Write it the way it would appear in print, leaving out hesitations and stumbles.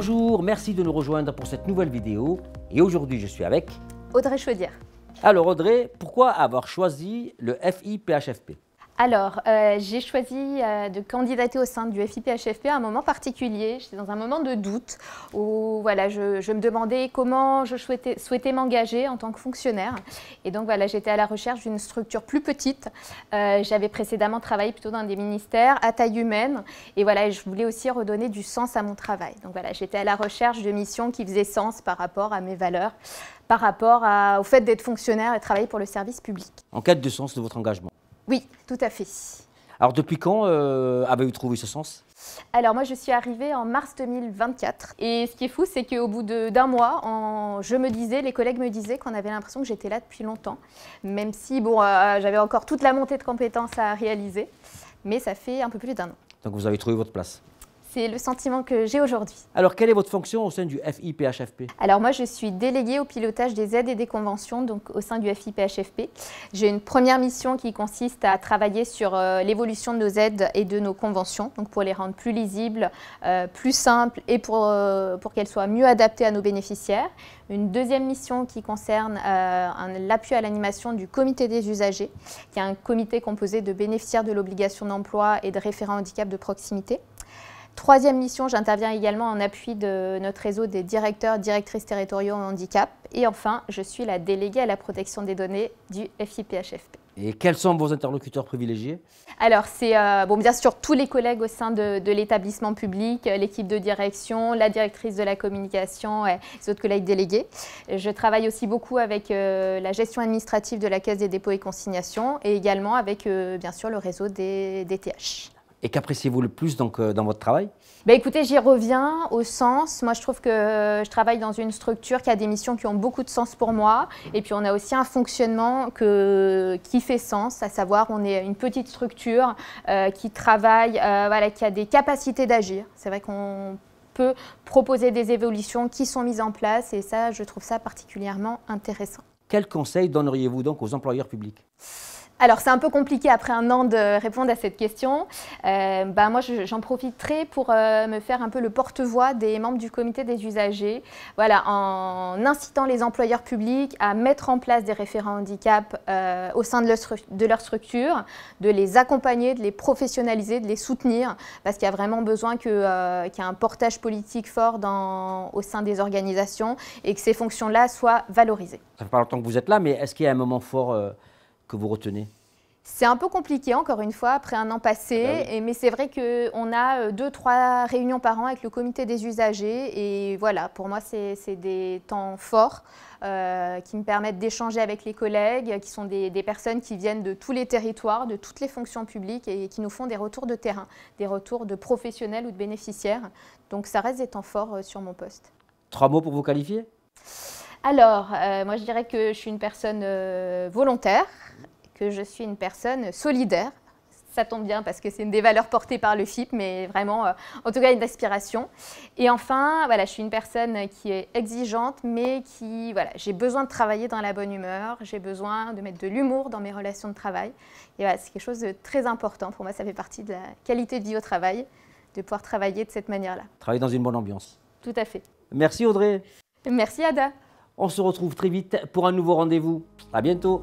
Bonjour, merci de nous rejoindre pour cette nouvelle vidéo. Et aujourd'hui, je suis avec Audrey Chaudière. Alors Audrey, pourquoi avoir choisi le FIPHFP? Alors, j'ai choisi de candidater au sein du FIPHFP à un moment particulier. J'étais dans un moment de doute où voilà, je me demandais comment je souhaitais m'engager en tant que fonctionnaire. Et donc voilà, j'étais à la recherche d'une structure plus petite. J'avais précédemment travaillé plutôt dans des ministères à taille humaine. Et voilà, je voulais aussi redonner du sens à mon travail. Donc voilà, j'étais à la recherche de missions qui faisaient sens par rapport à mes valeurs, par rapport au fait d'être fonctionnaire et travailler pour le service public. En quête de sens de votre engagement? Oui, tout à fait. Alors depuis quand avez-vous trouvé ce sens? Alors moi je suis arrivée en mars 2024 et ce qui est fou c'est qu'au bout d'un mois, les collègues me disaient qu'on avait l'impression que j'étais là depuis longtemps, même si bon, j'avais encore toute la montée de compétences à réaliser, mais ça fait un peu plus d'un an. Donc vous avez trouvé votre place? C'est le sentiment que j'ai aujourd'hui. Alors, quelle est votre fonction au sein du FIPHFP? Alors moi, je suis déléguée au pilotage des aides et des conventions donc, au sein du FIPHFP. J'ai une première mission qui consiste à travailler sur l'évolution de nos aides et de nos conventions, donc pour les rendre plus lisibles, plus simples et pour qu'elles soient mieux adaptées à nos bénéficiaires. Une deuxième mission qui concerne l'appui à l'animation du comité des usagers, qui est un comité composé de bénéficiaires de l'obligation d'emploi et de référents handicap de proximité. Troisième mission, j'interviens également en appui de notre réseau des directeurs et directrices territoriaux en handicap. Et enfin, je suis la déléguée à la protection des données du FIPHFP. Et quels sont vos interlocuteurs privilégiés? Alors, c'est bien sûr tous les collègues au sein de l'établissement public, l'équipe de direction, la directrice de la communication et les autres collègues délégués. Je travaille aussi beaucoup avec la gestion administrative de la Caisse des dépôts et consignations et également avec bien sûr le réseau des TH. Et qu'appréciez-vous le plus donc, dans votre travail? Écoutez, j'y reviens au sens. Moi, je trouve que je travaille dans une structure qui a des missions qui ont beaucoup de sens pour moi. Et puis, on a aussi un fonctionnement qui fait sens, à savoir, on est une petite structure qui travaille, qui a des capacités d'agir. C'est vrai qu'on peut proposer des évolutions qui sont mises en place et ça, je trouve ça particulièrement intéressant. Quels conseils donneriez-vous donc aux employeurs publics? Alors, c'est un peu compliqué après un an de répondre à cette question. Moi, j'en profiterai pour me faire un peu le porte-voix des membres du comité des usagers, voilà, en incitant les employeurs publics à mettre en place des référents handicap au sein de leur structure, de les accompagner, de les professionnaliser, de les soutenir, parce qu'il y a vraiment besoin qu'il y ait un portage politique fort au sein des organisations et que ces fonctions-là soient valorisées. Ça fait pas longtemps que vous êtes là, mais est-ce qu'il y a un moment fort que vous retenez? C'est un peu compliqué, encore une fois, après un an passé, oui. mais c'est vrai qu'on a 2-3 réunions par an avec le comité des usagers. Et voilà, pour moi, c'est des temps forts qui me permettent d'échanger avec les collègues, qui sont des personnes qui viennent de tous les territoires, de toutes les fonctions publiques et qui nous font des retours de terrain, des retours de professionnels ou de bénéficiaires. Donc ça reste des temps forts sur mon poste. 3 mots pour vous qualifier? Alors, moi je dirais que je suis une personne volontaire, que je suis une personne solidaire. Ça tombe bien parce que c'est une des valeurs portées par le FIP, mais vraiment, en tout cas, une aspiration. Et enfin, voilà, je suis une personne qui est exigeante, mais j'ai besoin de travailler dans la bonne humeur, j'ai besoin de mettre de l'humour dans mes relations de travail. Et voilà, c'est quelque chose de très important. Pour moi, ça fait partie de la qualité de vie au travail, de pouvoir travailler de cette manière-là. Travailler dans une bonne ambiance. Tout à fait. Merci Audrey. Merci Ada. On se retrouve très vite pour un nouveau rendez-vous. À bientôt.